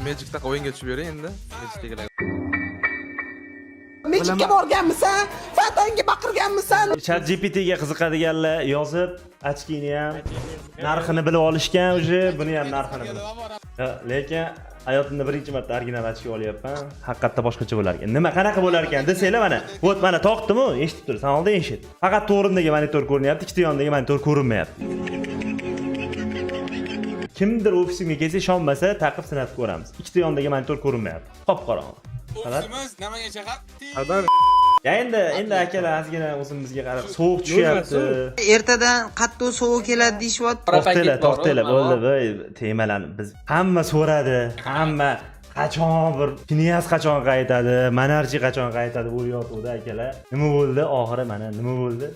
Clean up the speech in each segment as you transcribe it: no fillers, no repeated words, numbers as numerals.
Magic'da o'yinga tushib bering endi. Magic'ga keladi. Magic'ga borganmisan? Fatanga baqirganmisan? ChatGPTga qiziqadiganlar yozib, ochkini ham narxini bilib olishgan, uje buni ham narxini bilib. Lekin hayotimda birinchi marta original ochki olyapman. Haqiqatda boshqacha bo'lar ekan. Nima qanaqa bo'lar ekan desanglar mana. Vot mana toqdim-ku, eshitib tursiz. Oldin eshit. Faqat to'g'rimdagi monitor ko'rinyapti, ikkita yondagi monitor ko'rinmayapti. Kimdir ofisimga kelsa ishonmasa, taqib sinab ko'ramiz. Ikkita yondagi monitor ko'rinmayapti. Qop-qorong'i. Ofisimiz Namangan shahar. Ya endi akalar ozgina o'zimizga qarab sovuq tushyapti. Ertadan qattiq sovuq keladi deyishyapti. To'xtanglar, bo'ldi, voy, temalanib biz hamma so'radi. Hamma qachon bir Knyaz qachon qaytadi, Monarchiy qachon qaytadi bo'lyapti akalar. Nima bo'ldi? Oxiri mana nima bo'ldi?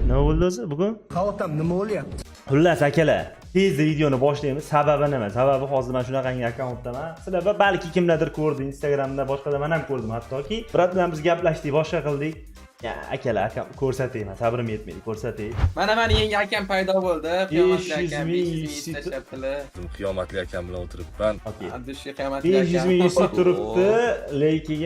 Nima bo'ldi o'zi bugun? Xavotam nima bo'lyapti? Xullas akalar, tezda videoni boshlaymiz. Sababi nima? Sababi hozir men shunaqangi akkauntdaman. Sizlar balki kimlardir ko'rdi, Instagramda, boshqada men ham ko'rdim hattoki. Birat bilan biz gaplashdik, boshqa qildik. Ya akalar, akam ko'rsatayman, sabrim yetmaydi, ko'rsatay. Mana yangi akam paydo bo'ldi. Qiyomatli akam 500 ming tashlayaptilar. Qiyomatli akam bilan o'tiribman. Abdushi qiyomatli akam. 500 ming turibdi, lekin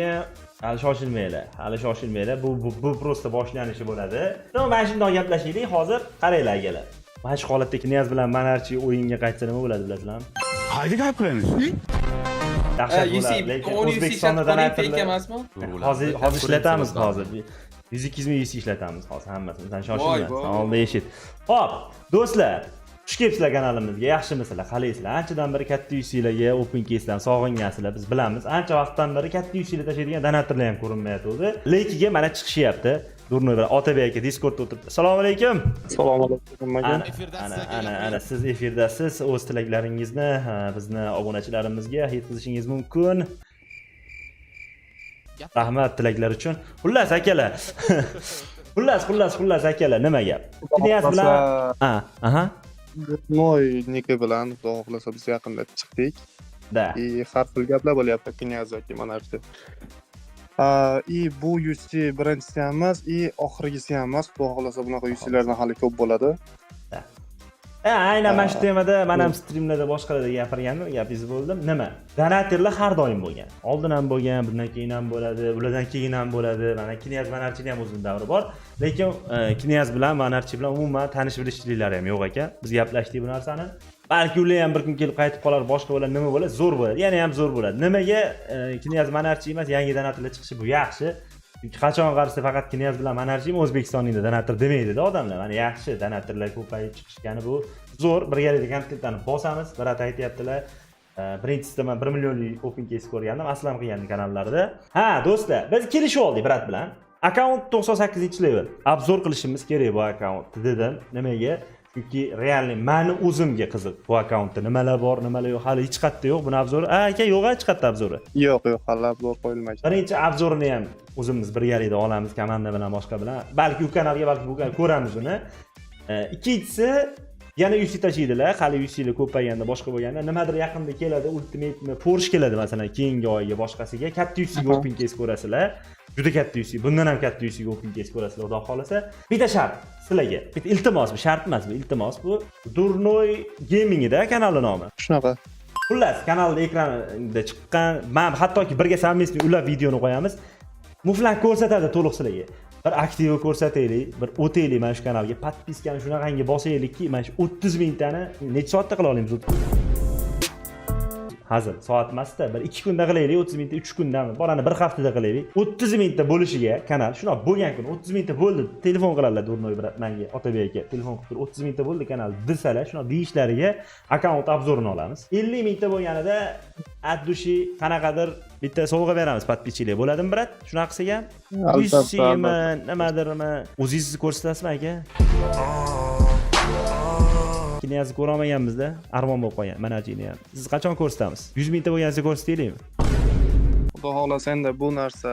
hali shoshilmanglar. Bu prosta boshlanishi bo'ladi. Mana shunday gaplashaylik. Hozir qaranglar akalar. Mana shu holatda Knyaz bilan Monarchiy o'yinga qaytsa nima bo'ladi bilasizlarmi? Haydi gap qilamiz. Dahshat bo'ladi, lekin O'zbekistonda donatorlar hozir ishlatamiz hozir. 100-200 ming ishlatamiz hozir hammasini. Sen shoshilma. Oldin eshit. Xo'p, do'stlar, xush kelibsizlar kanalimizga. Yaxshimisizlar? Qalaysizlar? Anchadan beri katta yuzinglarga open case'dan sog'ingansizlar. Biz bilamiz. Ancha vaqtdan beri katta yuzinglar tashlaydigan donatorlar ham ko'rinmayapti. Lekiga mana chiqishyapti. Durnoy bilan Otabek aka Discordda o'tiribdi. Assalomu alaykum. Assalomu alaykum. Ana siz efirdasiz. O'z tilaklaringizni bizni obunachilarimizga yetkazishingiz mumkin. Rahmat tilaklar uchun. Xullas akalar. Xullas akalar, nima gap? Knyaz bilan Durnoy niki bilan xudo xohlasa biz yaqinda chiqdik. Da. Har xil gaplar bo'lyapti Knyaz yoki Monarchiy. Bu UC birinchisi ham emas, oxirgisi ham emas. Xudo xohlasa bunaqa UC'lardan hali ko'p bo'ladi. Aynan mana shu temada men ham streamlarda boshqalarda gapirgandim, gapingiz bo'ldim. Nima? Donatorlar har doim bo'lgan. Oldin ham bo'lgan, bundan keyin ham bo'ladi, bulardan keyin ham bo'ladi. Mana Knyaz Monarchiyning ham o'zining davri bor. Lekin Knyaz bilan Monarchiy bilan umuman tanish bilishliklari ham yo'q ekan. Biz gaplashdik bu narsani. Balki ular ham bir kun kelib qaytib qolar, boshqa bo'ladi, nima bo'ladi? Zo'r bo'ladi. Yana ham zo'r bo'ladi. Nimaga Knyaz Monarchiy emas, yangi donatorlar chiqishi bu yaxshi. Chunki qachon qarasa faqat Knyaz bilan Monarchiy O'zbekistonning donator demaydi-da odamlar. Mana yaxshi donatorlar ko'payib chiqishgani bu zo'r. Birgalikda kontentlarni bosamiz. Birat aytayaptilar. Birinchisida men 1 millionlik open case ko'rgandim, aslan qilgan kanallarda. Ha, do'stlar, biz kelishib oldik Birat bilan. Akkaunt 98-level. Obzor qilishimiz kerak bu akkauntni dedim. Nimaga? Chunki realni meni o'zimga qiziq. Bu akkauntda nimalar bor, nimalar yo'q, hali hech qayerda yo'q. Buni obzori. Aka, yo'q, hech qayerda obzori. Yo'q, hali obzor qo'yilmaydi. Birinchi obzorini ham o'zimiz birgalikda olamiz, komanda bilan, boshqa bilan. Balki u kanalga balki bu ko'ramiz uni. Ikkinchisi yana UC tashiydilar, hali UC'lar ko'payganda, boshqa bo'lganda, nimadir yaqinda keladi, Ultimate Porsche keladi masalan, keyingi oyga boshqasiga, katta UC'ga open case ko'rasizlar. Juda katta UC, bundan ham katta UC'ga open case ko'rasizlar, xudo xolasa. Bitta shart sizlarga, bitta iltimos, bu shart emas, bu iltimos, bu Durnoy Gaming'da kanali nomi. Shunaqa. Xullas, kanalda ekranida chiqqan, men hattoki birga samimiy ulab videoni qo'yamiz. Muflan ko'rsatadi to'liq sizlarga. Bir aktiv ko'rsataylik, bir o'taylik mana shu kanalga, podpiskani shunaqangi bosaylikki, mana shu 30 mingtani necha soatda qila olamiz? Hozir soat emasda, bir 2 kunda qilaylik, 30 mingta 3 kundami? Borani bir haftada qilaylik. 30 mingta bo'lishiga kanal, shunaq bo'lgan kun 30 mingta bo'ldi, telefon qiladilar Durnoy bilan menga, Otabek aka, telefon qilib turib 30 mingta bo'ldi kanal desalar, shunaq deyishlariga akkaunt obzorini olamiz. 50 mingta bo'lganida addushi qanaqadir bitta sovg'a beramiz podpischilak bo'ladimi, Birat? Shunaqa qilsak ham? Uysimi, nimadirmi? O'zingizni ko'rsatasizmi aka? Knyazni ko'ra olmaganmiz-da, armon bo'lib qolgan, Monarchiyni ham. Siz qachon ko'rsatamiz? 100 mingta bo'lgansa ko'rsataylikmi? Xudo xolasa endi bu narsa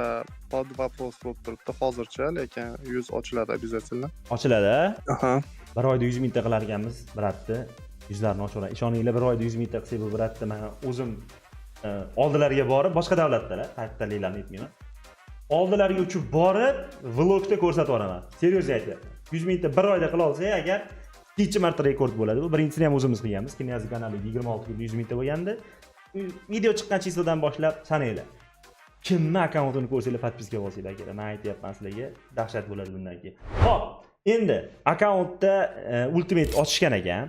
pod вопрос bo'lib turibdi hozircha, lekin 100 ochiladi обязательно. Ochiladi? Aha. Bir oyda 100 mingta qilar ekanmiz, Biratni. Yuzlarni ochaveradi. Ishoninglar, bir oyda 100 mingta qilsak bu Biratni men o'zim oldilariga borib, boshqa davlatdalar, qayerdaligini aytmayman. Oldilariga uchib borib, vlogda ko'rsatib yuboraman. Serios aytyapman. 100 mingta bir oyda qila olsak, agar ikkinchi marta rekord bo'ladi. Bu birinchisini ham o'zimiz qilganmiz. Knyaz kanali 26 kunda 100 mingta bo'lgandi. video chiqqan chisodan boshlab sananglar. Kimni akkauntini ko'rsanglar podpiska bosinglar kerak. Men aytyapman sizlarga, dahshat bo'ladi bundan keyin. Xo'p, endi akkauntda ultimate ochishgan ekan.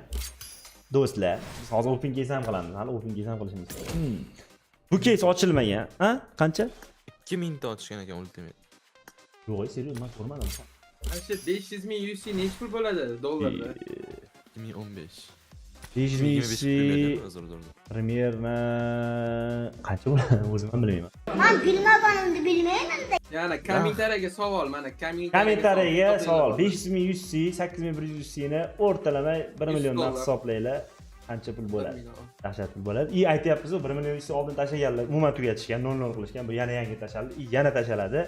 Do'stlar, biz hozir open case ham qilamiz. Hali open case ham qilishimiz kerak. Bu case ochilmagan. Ha? Qancha? 2000 ta ochishgan ekan ultimate. Yo'q, serios men ko'rmadim. Ana 500 ming UC nechi pul bo'ladi dollarda? 2015. 500 ming UC примерно qancha bo'ladi o'zim ham bilmayman. Men bilmaganimni bilmayman-da. Ya'ni kommentariyaga savol, mana kommentariyaga savol. 500 ming UC, 8100 UC ni o'rtalamay 1 milliondan hisoblanglar. Qancha pul bo'ladi? Dahshat pul bo'ladi. Aytyapmiz, 1 million UC oldin tashlaganlar, umuman tugatishgan, 0 qilishgan. Bu yana yangi tashaldi, yana tashaladi.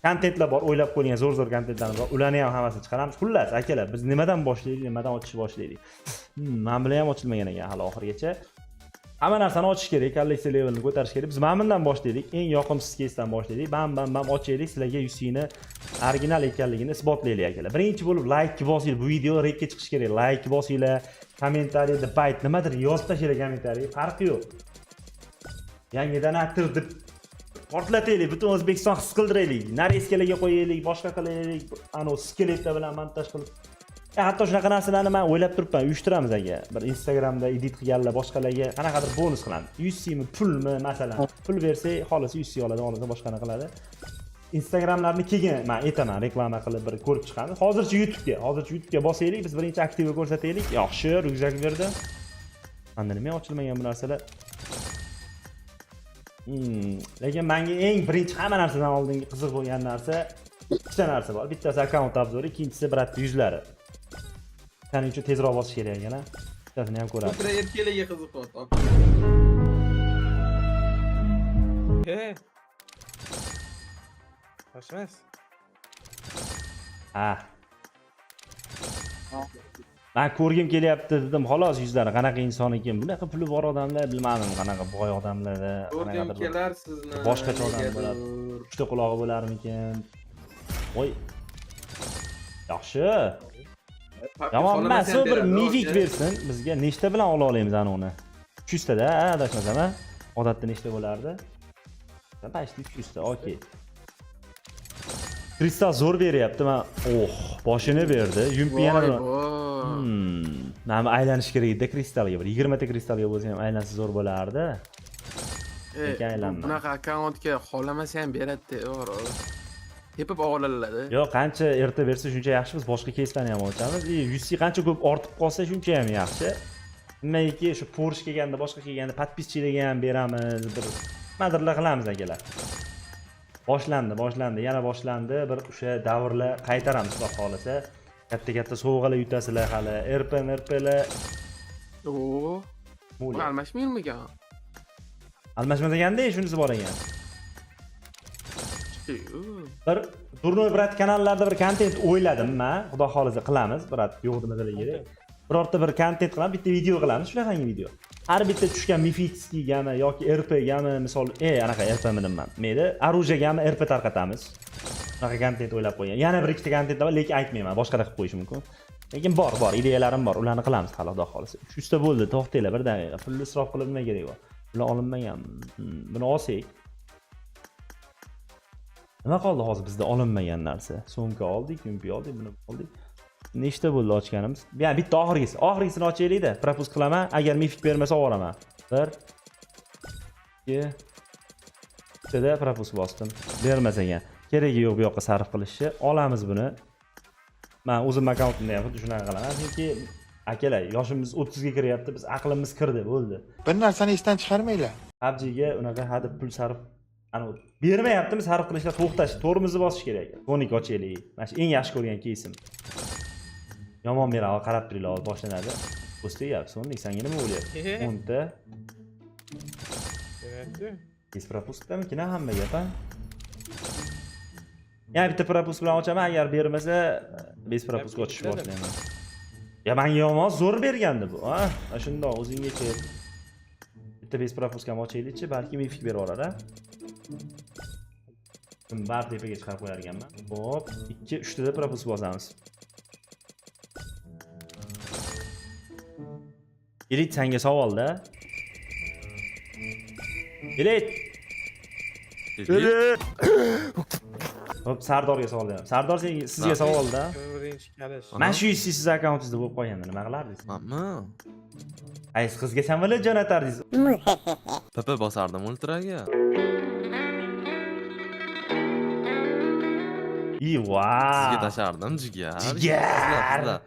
Kontentlar bor, o'ylab qo'ygan zo'r kontentlarimiz bor. Ularni ham hammasini chiqaramiz. Xullas, akalar, biz nimadan boshlaylik, nimadan ochishni boshlaylik. Men bilan ham ochilmagan ekan hali oxirigacha. Hamma narsani ochish kerak, kolleksiya levelini ko'tarish kerak. Biz mana bundan boshlaylik. Eng yoqimsiz keysdan boshlaylik. Bam ochaylik, sizlarga UC'ni original ekanligini isbotlaylik akalar. Birinchi bo'lib like bosinglar. Bu video rekka chiqish kerak. Like bosinglar, kommentariyada byte nimadir yozib tashlanglar kommentariy. Farqi yo'q. Yangidan aktor deb portlataylik, butun O'zbekiston his qildiraylik. Nareskalarga qo'yaylik, boshqa qilaylik. Ano skeletlar bilan montaj qilib. Hatto shunaqa narsalarni men o'ylab turibman, uyushtiramiz aka. Bir Instagramda edit qilganlar, boshqalarga qanaqadir bonus qilamiz. 100 mi, pulmi, masalan. Pul bersak, xolos 100 oladi, olmasa boshqani qiladi. Instagramlarni keyin men aytaman, reklama qilib bir ko'rib chiqamiz. Hozircha YouTube'ga bosaylik, biz birinchi aktivga ko'rsataylik. Yaxshi, ryukzak berdi. Menda nima ochilmagan bu narsalar? Lekin menga eng birinchi hamma narsadan oldingi qiziq bo'lgan narsa ikkita narsa bor. Bittasi akkaunt obzori, ikkinchisi bratni yuzlari. Shuning uchun tezroq bosish kerak ekan-a. Bittasini ham ko'ramiz. Ultra erkaklarga qiziqyapti. Xo'shmas. Ha. Men ko'rgim kelyapti dedim, xolos yuzlari qanaqa inson ekan. Bunaqa puli bor odamlar, bilmadim, qanaqa boy odamlar, Ko'rgim kelar sizni. boshqacha odam bo'ladi. Uchta qulog'i bo'larmikan? Voy. Yaxshi. Yomon emas, bir mifik bersin. Bizga nechta bilan ola olamiz ana uni? 300 ta da, adashmasam, ha? Odatda nechta bo'lardi? Почти 300 ta, okey. Kristal zo'r beryapti. Men boshini berdi. Yumpi yana bir. Mana aylanish kerak edi kristalga. Bir 20 ta kristalga bo'lsa ham aylansa zo'r bo'lardi. Lekin aylanmadi. Bunaqa akkauntga xohlamasa ham beradi, to'g'ri. Tepib og'irlanadi. Yo'q, qancha erta bersa shuncha yaxshi. Biz boshqa keyslarni ham ochamiz. 100 qancha ko'p ortib qolsa shuncha ham yaxshi. Nimaiki shu Porsche kelganda, boshqa kelganda podpischilarga ham beramiz. Bir nimadirlar qilamiz akalar. Boshlandi, yana boshlandi. Bir o'sha davrlar qaytaramiz, xudo xolasa. Katta sovg'alar yutasizlar hali. RPlar. Bu almashmaymikan? Almashmaganda shunisi bor ekan. Bir Turnoy brat kanallarda bir kontent o'yladim men. Xudo xolasa qilamiz. Brat yo'q demalar kerak. Birorta bir kontent qilamiz, bitta video qilamiz, shunaqangi video. Har bitta tushgan mifitskigami yoki RPgami, misol, anaqa RPmidim men. Meni orujagami RP tarqatamiz. Shunaqa kontent o'ylab qo'ygan. Yana bir ikkita kontent bor, lekin aytmayman, boshqada qilib qo'yish mumkin. Lekin bor, ideyalarim bor. Ularni qilamiz hali xudo xolasa. 300 ta bo'ldi, to'xtanglar bir daqiqa. Pulni isrof qilib nima kerak bor? Bular olinmagan. Buni olsak. Nima qoldi hozir bizda olinmagan narsa? So'mka oldik, yumpi oldik, buni oldik. Nechta bo'ldi ochganimiz? Yani bitta oxirgisini ochaylik-da. Propus qilaman, agar mifik bermasa olaman. 1 2 ikkida propus bosdim. Bermas ekan. Keragi yo'q bu yoqqa sarf qilishni. Olamiz buni. Men o'zim akkauntimda ham xuddi shunaqa qilaman. Chunki akalar, yoshimiz 30 ga kiryapti, biz aqlimiz kirdi, bo'ldi. Bir narsani esdan chiqarmanglar. PUBG'ga unaqa hadeb pul sarf bermayaptimi, sarf qilishga to'xtash, to'g'rimizni bosish kerak. Tonik ochaylik. Mana shu eng yaxshi ko'rgan keysim. Yomon beradi, qarab turinglar, boshlanadi. O'stayapti, so'ndik, senga nima bo'lyapti? 10 ta. Biz propustdamikin hamma gap, ha? Yani bitta propust bilan ochaman, agar bermasa, biz propustga ochishni boshlayman. Ya menga yomon zo'r bergandi bu, ha? Shundoq o'zingga kel. Bitta biz propustga ham ochaylik-chi, balki mifik berib yuboradi, ha? Bar tepaga chiqarib qo'yar ekanman. Hop, 2-3 ta propust bosamiz. Elit senga savolda. Kelet. Hop, Sardorga savol beraman. Sardor sizga savolda. Mana shu siz akkauntingizda bo'lib qolganda nima qilardingiz? Manmi? Qaysi qizga samolyot jo'natardingiz? PP bosardim ultraga. Iva. Sizga tashardim jigar. Jigar. Qizlar.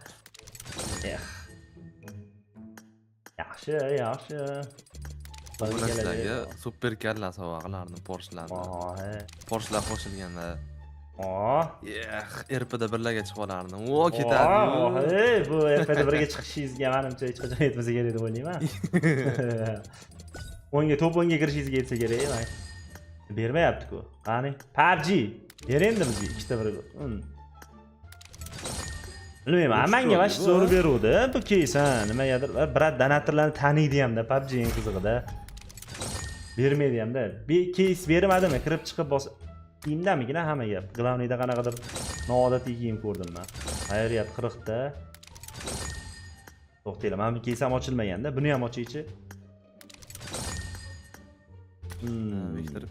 Yaxshi, yaxshi. Sizlarga super kalla sovg'a qilardim Porsche'larni. Porsche'lar qo'shilganda. RPda birlarga chiqib olardim. O, ketadi. Bu RPda birga chiqishingizga menimcha hech qachon yetmasa kerak deb o'ylayman. Top 10 ga kirishingizga yetsa kerak. Bermayapti-ku. Qani? PUBG. Ber endi bizga ikkita bir. Bilmayman, menga vash zo'r beruvdi. Bu keysan, nimagadir brat donatorlarni taniydi hamda PUBG ning qizig'ida. Bermaydi hamda. Bir keys bermadimi? Kirib chiqib bos. Kiyimdamigina hamma gap. Glavniyda qanaqadir noodatiy kiyim ko'rdim men. Xayriyat 40 ta. To'xtaylar, men bu keys ham ochilmaganda, buni ham ochaychi.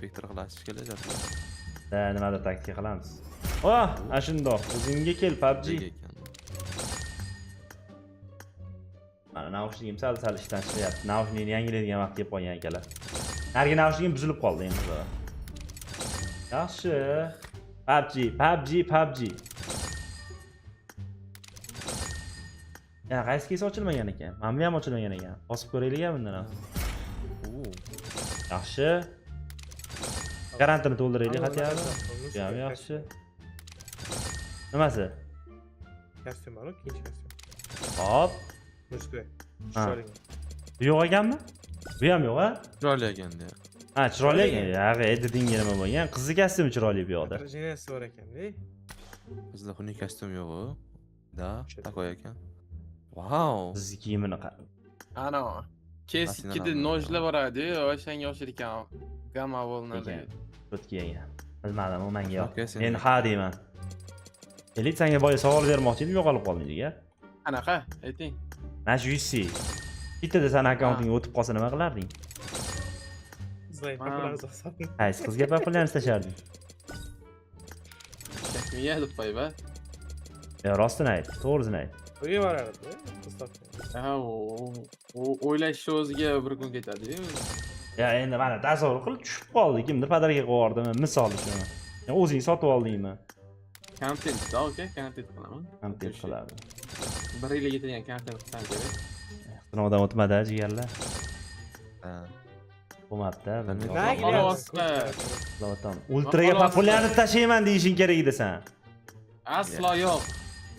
Viktor qilasiz kelajak. Nimadir taktika qilamiz. Ashundoq, o'zingga kel PUBG. Mana naushligim sal ishdan chiqyapti. Naushlikni yangilaydigan vaqt kelib qolgan akalar. Narigi naushligim buzilib qoldi endi. Yaxshi. PUBG. Ya, qaysi keys ochilmagan ekan? Menga ham ochilmagan ekan. Bosib ko'raylik bundan ham. Yaxshi. Garantini to'ldiraylik xatiyami? Yaxshi. Nimasi? Kostyum bor, ikkinchi kostyum. Hop. Mushkul. Bu yo'q ekanmi? Bu ham yo'q, ha? Chiroyli ekanda. Ha, chiroyli ekan. Ya'g'i, editingga nima bo'lgan? Qizni kostyumi chiroyli bu yoqda. Jinasi bor ekan-da. Bizda xunuk kostyum yo'q-ku. Da, takoy ekan. Wow. Sizni kiyimini Ana. Keskida nojlar boradi-yu, o'shanga o'xshar ekan. Gamma bo'lnadi. O'tgan. Bilmadim, u menga yo'q. Men ha deyman. Elit senga boya savol bermoqchi edim, yo'qolib qolding dega. Qanaqa? Ayting. Mana shu UC. Bittada sana akkauntingga o'tib qolsa nima qilarding? Qaysi qizga populyarni tasharding? Shakmiya deb qo'yba. Ya, rostini ayt, to'g'risini ayt. Uyga borardi. Ha, o'ylashni o'ziga bir kun ketadi-yu. Ya, endi mana tasavvur qilib tushib qoldi, kimdir podarka qo'yardimi, misol uchun. O'zing sotib oldingmi? Kontent-da, okay, kontent qilaman. Kontent qilardim. Bir yilga yetadigan kontent qilsam kerak. Sinovdan o'tmadi jigarlar. Bo'lmabdi. Ultraga populyarni tashlayman deyishing kerak edi sen. Aslo yo'q.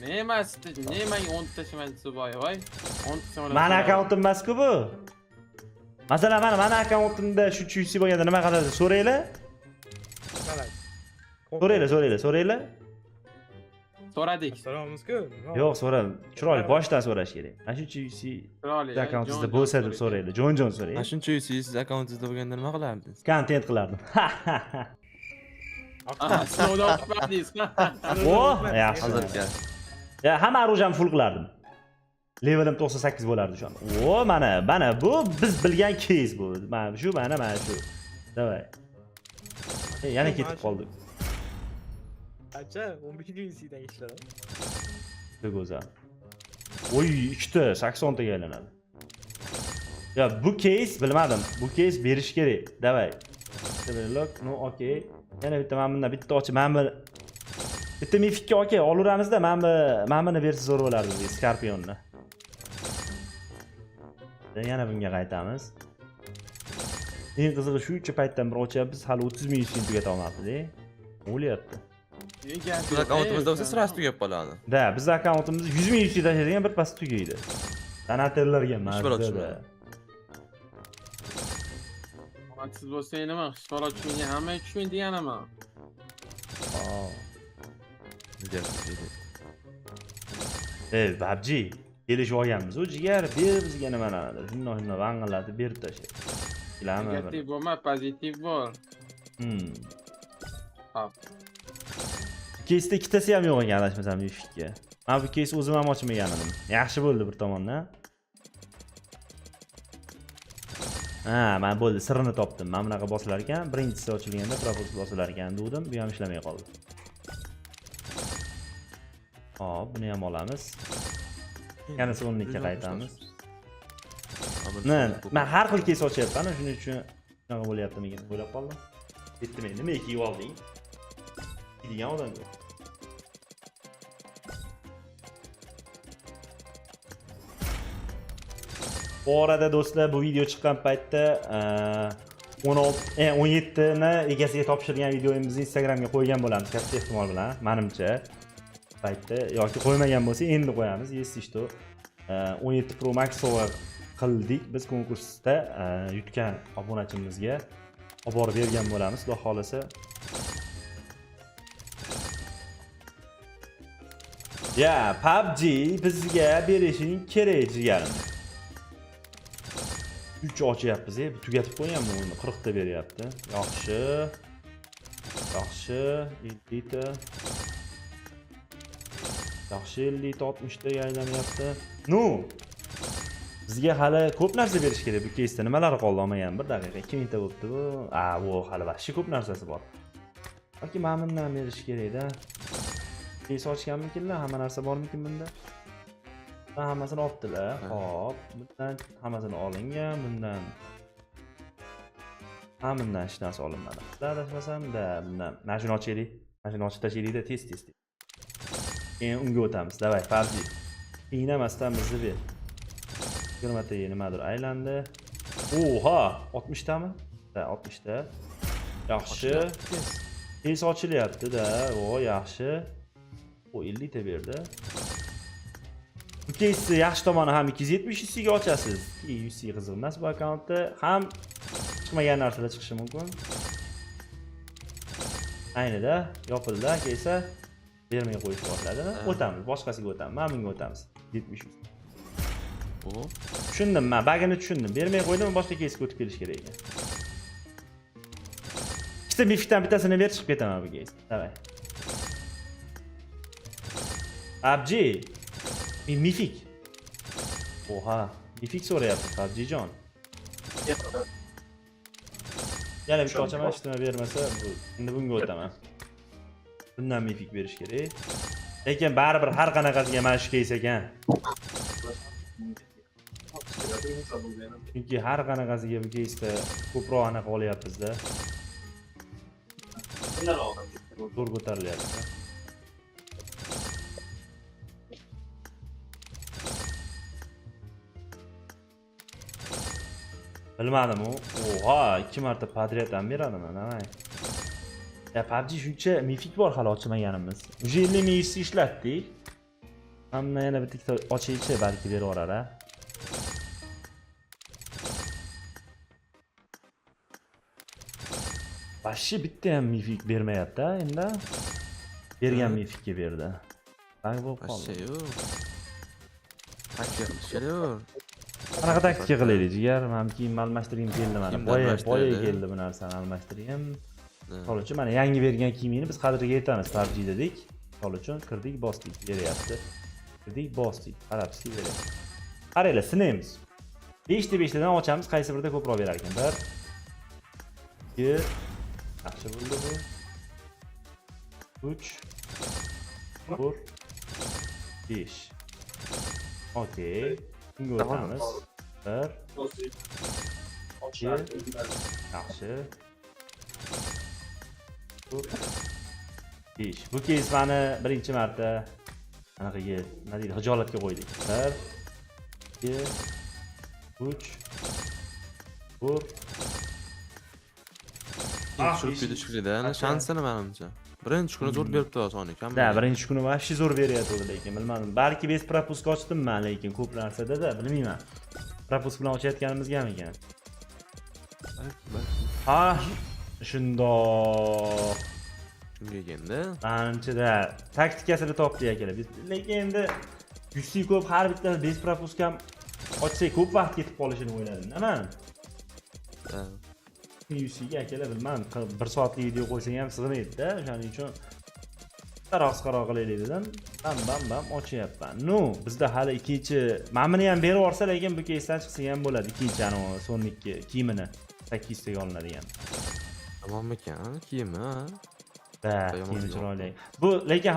Nemaga 10 tashaman desa voy. 10 tashaman. Mani akkauntim emas-ku bu. Masalan, mani akkauntimda shu chuysi bo'lganda nima qiladi? So'raylar. So'raylar. So'radik. So'ramizku. Yo'q, so'radim. Chiroyli boshdan so'rash kerak. Mana shu chuysi akkauntingizda bo'lsa deb so'raylar. Jon so'raydi. Mana shuncha siz akkauntingizda bo'lganda nima qilardingiz? Kontent qilardim. Sinovdan o'tmadingiz. Yaxshi. Hozirga. Ya, hamma orujam full qilardim. Levelim 98 bo'lardi shu an. Mana bu biz bilgan case bu. Mana shu. Davay. Yana ketib qoldik. Acha, 11 dan ishladim. Juda go'zal. Oy, ikkita 80 taga aylanadi. Ya, bu case bilmadim. Bu case berish kerak. Davay. Look, no, okay. Yana bitta men bundan bitta ochib, bitta mifikka okay, olaveramizda. Men buni bersa zo'r bo'lardi, Scorpionni. Yana bunga qaytamiz. Eng qizig'i shuncha paytdan bir ochyapmiz, hali 30 ming yuz tugata olmabmiz-da. O'lyapti. Biz akkauntimizda bo'lsa sirasi tugab qoladi. Da, biz akkauntimizda 100 ming yuz tashlaydigan bir pas tugaydi. Donatorlarga mazza. Siz bo'lsa nima? Xishbola tushunga hamma tushun deganimi? PUBG kelishib olganmiz. U jigar ber bizga nimalardir. Shundoq vang'illatib berib tashlaydi. Bilami. Negativ bo'lma, pozitiv bo'l. Hop. Keysda ikkitasi ham yo'q ekan, adashmasam, Yufikka. Men bu keys o'zim ham ochmagan edim. Yaxshi bo'ldi bir tomondan. Ha, men bo'ldi, sirrini topdim. Men bunaqa bosilar ekan, birinchisi ochilganda propus bosilar ekan dedim, bu ham ishlamay qoldi. Hop, buni ham olamiz. Yana 12 qaytamiz. Men har xil kes ochyapman, shuning uchun nima bo'lyaptimikin o'ylab qoldim. Yetdi men, nima kiyib olding? Degan odam yo'q. Bu orada do'stlar, bu video chiqqan paytda 17 ni egasiga topshirgan videomizni Instagramga qo'ygan bo'lamiz, katta ehtimol bilan, menimcha. Paytda yoki qo'ymagan bo'lsa, endi qo'yamiz. Если что, 17 Pro Max sovg'a qildik. Biz konkursda yutgan obunachimizga olib borib bergan bo'lamiz, xudo xolasa. Ya, PUBG bizga berishing kerak jigarim. 3 ochyapmiz, tugatib qo'yganmi o'yinni? 40 ta beryapti. Yaxshi. Yaxshi, 50 ta. Yaxshi, 50 ta 60 ta aylanyapti. No. Bizga hali ko'p narsa berish kerak. Bu keysda nimalar qoldi olmagan? 1 daqiqa, 2 minutda bo'libdi bu. Bu hali vahshiy ko'p narsasi bor. Yoki mana bundan berish kerak-da. Keys ochganmikinlar? Hamma narsa bormikin bunda? Hammasini olibdilar. Hop, bundan hammasini olingan, bundan hammadan hech narsa olinmadi. Adashmasam-da, bundan mana shuni ochaylik. Mana shuni ochib tashlaylik-da tez. Keyin unga o'tamiz. Davay, PUBG. Qiynamasdan bizni ber. 20 ta nimadir aylandi. Oha, 60 tami? Da, 60 ta. Yaxshi. Tez ochilyapti-da. O, yaxshi. O 50 ta berdi. Bu keysni yaxshi tomoni ham 270 ga ochasiz. 100 ga qiziq emas bu akkauntda. Ham chiqmagan narsalar chiqishi mumkin. Aynida yopildi, keysa bermay qo'yish boshladi. O'tamiz, boshqasiga o'tamiz. Mana bunga o'tamiz. 70. Tushundim men, bagini tushundim. Bermay qo'ydim, boshqa keysga o'tib kelish kerak ekan. Ikkita mifikdan bittasini ber, chiqib ketaman bu keys. Davay. PUBG Mifik. Oha, Mifik so'rayapti PUBG jon. Yana bitta ochaman, hech nima bermasa, endi bunga o'taman. Bundan Mifik berish kerak. Lekin baribir har qanaqasiga mana shu keys ekan. Chunki har qanaqasiga bu keysda ko'proq anaqa olyapmiz-da. Zo'r ko'tarilyapti. Bilmadim u. Oha, 2 marta podrяд ham beradimi, nima? Ya PUBG shuncha mifik bor hali ochmaganimiz. Uje 50 ming ishlatdik. Hamma yana bitta ochaychi, balki beraverar-a. Bashi bitta ham mifik bermayapti-a endi. Bergan mifikka berdi. Bang bo'lib qoldi. Qanaqa taktika qilaylik jigar? Men kiyim almashtirgim keldi mana. Boya keldi bu narsani almashtirayim. Misol uchun mana yangi bergan kiyimini biz qadriga yetamiz, PUBG dedik. Misol uchun kirdik, bosdik, beryapti. Kirdik, bosdik, qarabski beryapti. Qaranglar, sinaymiz. 5 ta 5 tadan ochamiz, qaysi birida ko'proq berar ekan. 1 2 yaxshi bo'ldi bu. 3 4 5. Okey. Bunga o'tamiz. 1 2 yaxshi. 5. Bu keys meni birinchi marta anaqaga, nima deydi, hijolatga qo'ydik. 1 2 3 4 Tushirib ketishlikda, shansini menimcha. Birinchi kuni zo'r beribdi osoni ekan. Da, birinchi kuni vahshiy zo'r beryapti lekin bilmadim. Balki bez propusk ochdimmi, lekin ko'p narsada bilmayman. Propusk bilan ochayotganimizgami ekan? Ha, shundoq. Shunga endi. Menimcha taktikasini topdi akalar. Lekin endi 100 ko'p har bitta bez propusk ham ochsak ko'p vaqt ketib qolishini o'yladim. Nima? 100 ga akalar bilmadim. 1 soatlik video qo'ysang ham sig'maydi-da, o'shaning uchun qisqaroq qilaylik dedim. Bam ochyapman. No, bizda hali ikkinchi mamini ham berib yuborsa, lekin bu keysdan chiqsa ham bo'ladi. Ikkinchi anavi Sonic'ni kiyimini 800 taga olinadigan. Tamommikan kiyimi? Kiyimi chiroyli. Bu lekin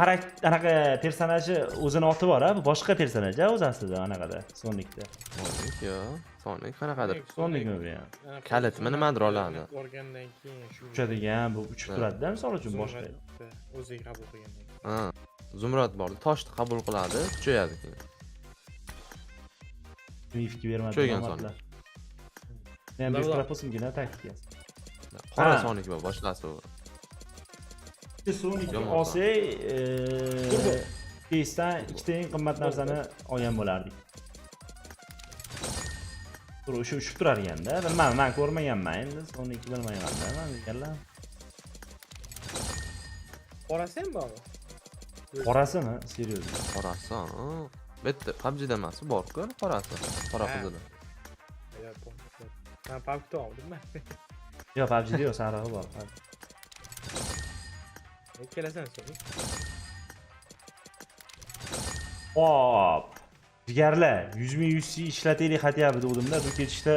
anaqa personaji o'zini oti bor, bu boshqa personaj o'zi aslida anaqada Sonic'da. Sonic yo. Sonic qanaqadir. Sonicmi bu ham? Kalitmi nimadir oladi? Borgandan keyin shu Uchadigan, bu uchib turadi-da, misol uchun boshqa. o'ziga qabul qilgandan keyin. Ha. Zumrad bor. Toshni qabul qiladi, kuchayadi keyin. Mifki bermadi. Kuchaygan Sonic. Men bu proposmgina taktikasi. Qora Sonic bor, boshqasi bu. Sonic'ni olsak, keysdan ikkita eng qimmat narsani olgan bo'lardik. O'sha uchib turar ekanda. Bilmadim, men ko'rmaganman endi. Sonic'ni bilmayman-da, men deganlar. Qorasi ham bormi? Qorasimi? Serios. Qorasi, ha. Bitta PUBG'da emas, bor-ku, qorasi. Qora qizili. Ben PUBG'da oldim ben. Yo'q, PUBG'da yo'q, sarig'i bor. Kelasan sonra. Hop. Jigarlar, 100 100 ishlataylik xatyapti degandimda, bu ketishda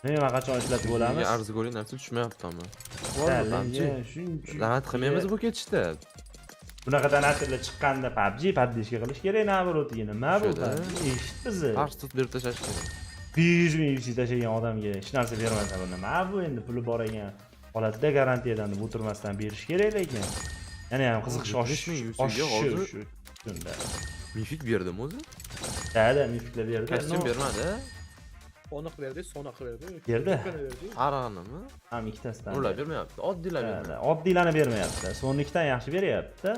nima qachon ishlatib bo'lamiz? Arzig'oli narsa tushmayaptimi? Shuncha. Lanat qilmaymiz bu ketishda. Bunaqa donatorlar chiqqanda PUBG поддержка qilish kerak, navrotga nima bu? Eshit bizni. Parsut berib tashlash kerak. 100 ming UC tashlagan odamga hech narsa bermasa bu nima bu endi puli bor ekan holatda garantiyadan deb o'tirmasdan berish kerak lekin. Yana ham qiziqish oshishi shunda. Mifik berdim o'zi? Da, mifiklar berdi. Kostyum bermadi. Oniq berdi, sonoq berdi. Berdi. Arag'animi? Ham ikkitasidan. Ular bermayapti, oddiylar bermayapti. Oddiylarni bermayapti. Sonic'dan yaxshi beryapti.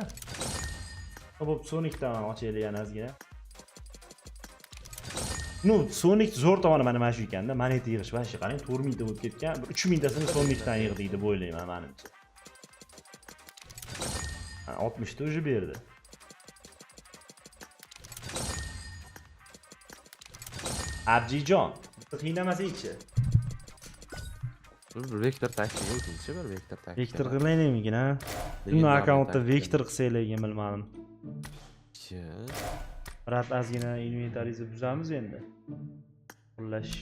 Xo'p, Sonic'dan ochaylik yana ozgina. No, Sonic zo'r tomoni mana shu ekanda, moneta yig'ish va shu qarang 4000 ta bo'lib ketgan. 3000 tasini Sonic'dan yig'dik deb o'ylayman menimcha. 60 ta o'zi berdi. Abjijon, qiynamasak-chi. Bir vektor taktiga o'tingchi, bir vektor taktiga. Vektor qilaylikmikin, ha? Uni akkauntda vektor qilsaylik, bilmadim. Rat ozgina inventarizni buzamiz endi. Xullash.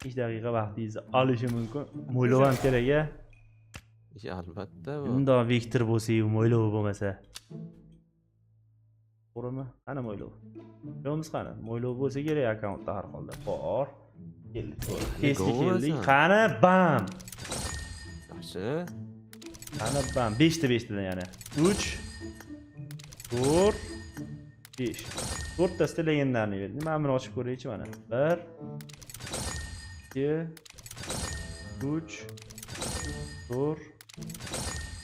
2 daqiqa vaqtingizni olishi mumkin. Mo'ylov ham kerak-a? Albatta bu. Unda vektor bo'lsa-yu, mo'ylov bo'lmasa. To'g'rimi? Qani mo'ylov? Yo'qmiz qani? Mo'ylov bo'lsa kerak akkauntda har holda. Bor. Keldik. Qani bam. Yaxshi. Qani bam. 5 ta yana. 3 4 5. 4 tasida legendarni berdi. Men buni ochib ko'raychi mana. 1 2 3 4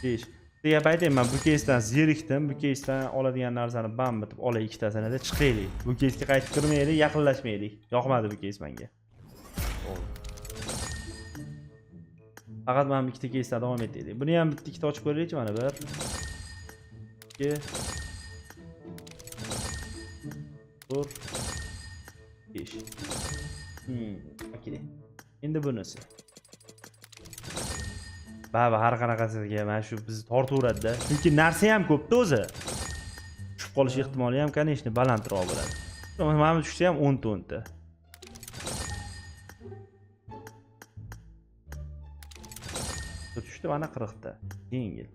5. Degan paytman bu keysdan zerikdim. Bu keysdan oladigan narsani bam bitib olay ikkitasini da chiqaylik. Bu keysga qaytib kirmaylik, yaqinlashmaylik. Yoqmadi bu keys menga. Faqat men ikkita keysdan davom etaylik. Buni ham bitta ikkita ochib ko'raylikchi mana 1 2 4 5. Okey. Endi bunisi. Baba har qanaqasiga mana shu bizni tortaveradi-da. Chunki narsa ham ko'pda o'zi. Tushib qolish ehtimoli ham, конечно, balandroq bo'ladi. Mana tushsa ham 10 ta. Tushdi mana 40 ta. Yengil.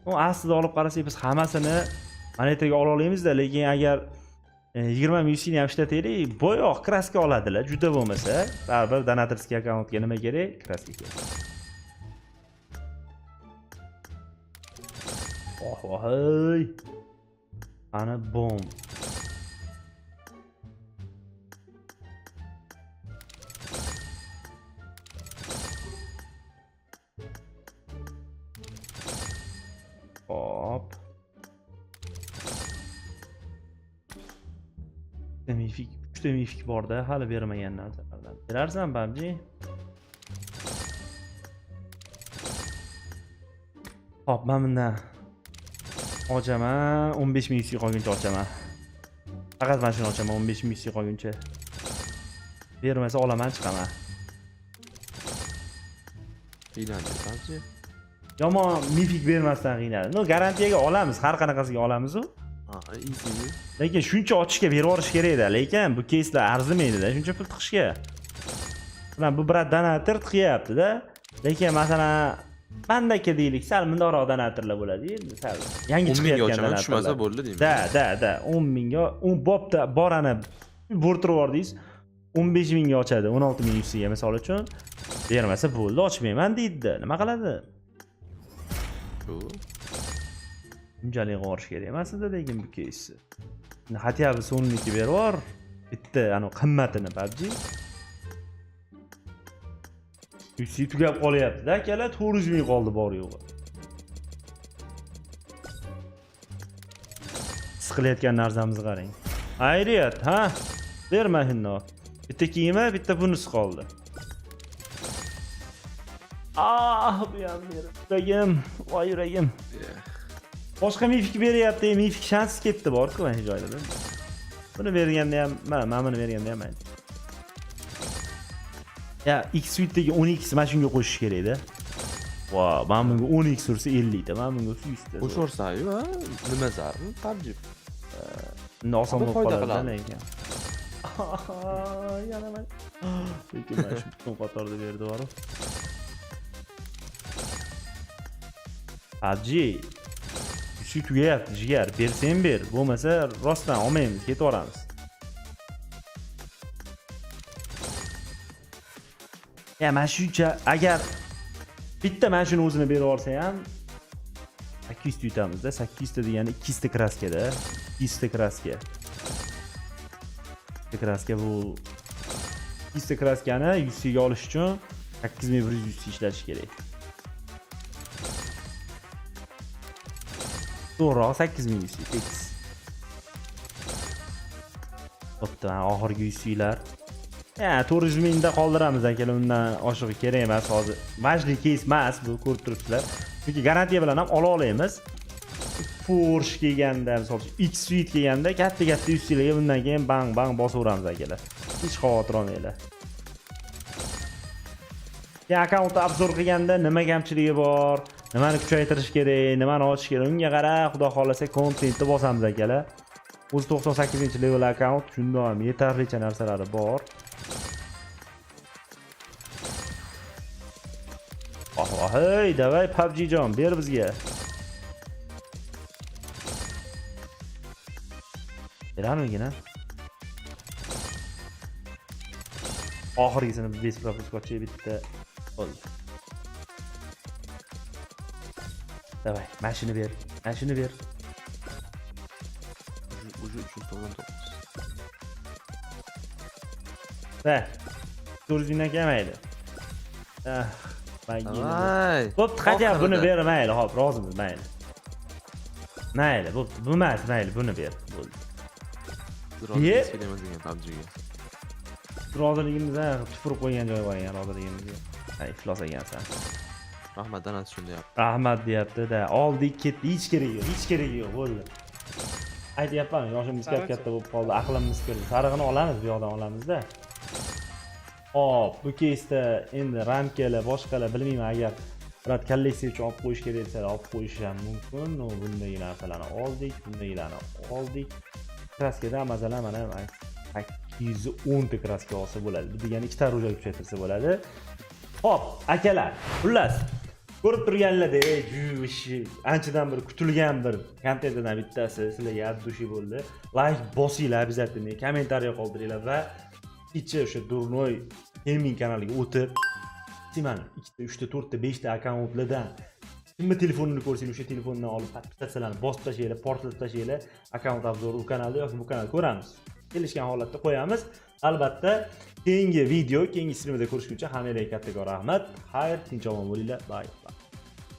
U aslida olib qarasak biz hammasini monetaga ola olamiz-da, lekin agar 20 ming ham ishlataylik, bo'yoq kraska oladilar, juda bo'lmasa, baribir donatorskiy akkauntga nima kerak? Kraska kerak. Voy. Ana bom. Hop. Mifik, 3 ta mifik bor-da, hali bermagan narsalardan. Berarsan, PUBG? Hop, men bundan ochaman, 15 ming UC qolguncha ochaman. Faqat men shuni ochaman, 15 ming UC qolguncha. Bermasa olaman, chiqaman. Ilandir PUBG. Yomon mifik bermasdan qiynadi. No, garantiyaga olamiz, har qanaqasiga olamiz-ku. Ha, easy. Lekin shuncha ochishga berib yuborish kerak-da, lekin bu keyslar arzimaydi-da, shuncha pul tiqishga. Mana bu brat donator tiqyapti-da. Lekin masalan, bandaka deylik, sal mundoqroq donatorlar bo'ladi-ku, sal yangi 10 mingga chiqayotgan ochaman, tushmasa donatorlar. bo'ldi deyman. Da, 10 mingga, 10 bobda borani bo'rtirib yubordingiz, 15 mingga ochadi, 16 ming ustiga misol uchun. Bermasa bo'ldi, ochmayman deydi. Nima qiladi? Unchalik g'orish kerak emas edi lekin bu keysni. Hatya bir so'mniki berib yubor. Bitta ana qimmatini PUBG. Usti tugab qolyapti-da, akalar 400 ming qoldi bor yo'g'i. Siqilayotgan narsamizni qarang. Ayriyat, ha? Berma shundoq. Bitta kiyimi, bitta bunisi qoldi. Bu ham yuragim, voy yuragim. Boshqa mifik beryapti, mifik shansiz ketdi bor-ku mana shu joyda. Buni berganda ham, mana buni berganda ham mayli. Ya, X Suite'dagi 10x mana shunga qo'shish kerak-da. Voy, men bunga 10x ursa 50 ta, men bunga 100 ta. Qo'shorsa-yu, ha? Nima zarur? PUBG. Unda oson bo'lib foyda qoladi qiladi. lekin. Yana men. Lekin mana shu butun qatorda berdi bor-ku. PUBG shu tugayapti jigar, bersang ber, bo'lmasa rostdan olmaymiz, ketaveramiz. Ya mana shuncha agar bitta mana shuni o'zini berib olsa ham 800 ta yutamizda, 800 ta degani 200 ta kraskada, 200 ta kraska. 200 ta kraska bu 200 ta kraskani 100 ga olish uchun 8100 ishlatish kerak. To'g'ri, 8100 tekis. Bo'pti, oxirgi 100 lar. Ya, 400 mingda qoldiramiz akalar, undan oshig'i kerak emas hozir. Majli keys emas, bu ko'rib turibsizlar. Chunki garantiya bilan ham ola olamiz. Porsche kelganda, misol uchun X Suite kelganda katta-katta 100 larga bundan keyin bang bosaveramiz akalar. Hech xavotir olmanglar. Ya, akkauntni obzor qilganda nima kamchiligi bor, nimani kuchaytirish kerak, nimani ochish kerak, unga qarab, xudo xolasa kontentni bosamiz akalar. O'zi 98-level akkaunt, shunda ham yetarlicha narsalari bor. Hey, davay PUBG jon, ber bizga. Beramigina. Oxirgisini biz propuskotchi bitta oldi. Davay, mashina ber. Mashina ber. Uju 399. Va. 400 mingdan kelmaydi. Voy. Bo'pti, qat'iy buni ber, mayli, hop, rozimiz, mayli. Mayli, bo'pti, bu emas, mayli, buni ber, bo'ldi. Ye. Roziligimizga tufurib qo'ygan joyi bor ekan, roziligimizga. Iflos ekansan. Rahmat, danasi shunday yap. Rahmat deyapti-da. Oldik, ketdi, hech keragi yo'q, bo'ldi. Aytyapman, yoshimiz katta bo'lib qoldi, aqlimiz kirdi. Sarig'ini olamiz, bu yoqdan olamiz-da. Hop, bu keysda endi ramkalar, boshqalar bilmayman, agar birat kolleksiya uchun olib qo'yish kerak desa, olib qo'yish ham mumkin. Bunday narsalarni oldik, bundaylarni oldik. Kraskada masalan mana 810 ta kraska olsa bo'ladi. Bu degani 2 ta ro'ja kuchaytirsa bo'ladi. Hop, akalar, xullas ko'rib turganlaridek, anchadan bir kutilgan bir kontentdan bittasi sizlarga addushi bo'ldi. Like bosinglar, обязательно, kommentariy qoldiringlar va ichi o'sha Durnoy gaming kanaliga o'tib, mana 2 ta, 3 ta, 4 ta, 5 ta akkauntlardan kimni telefonini ko'rsangiz o'sha telefondan olib podpisatsiyalarni bosib tashlanglar, portlatib tashlanglar, akkaunt obzori u kanalda yoki bu kanalda ko'ramiz. Kelishgan holatda qo'yamiz. Albatta, keyingi video, keyingi streamda ko'rishguncha hammaga kattakon rahmat. Xayr, tinch omon bo'linglar. Bye.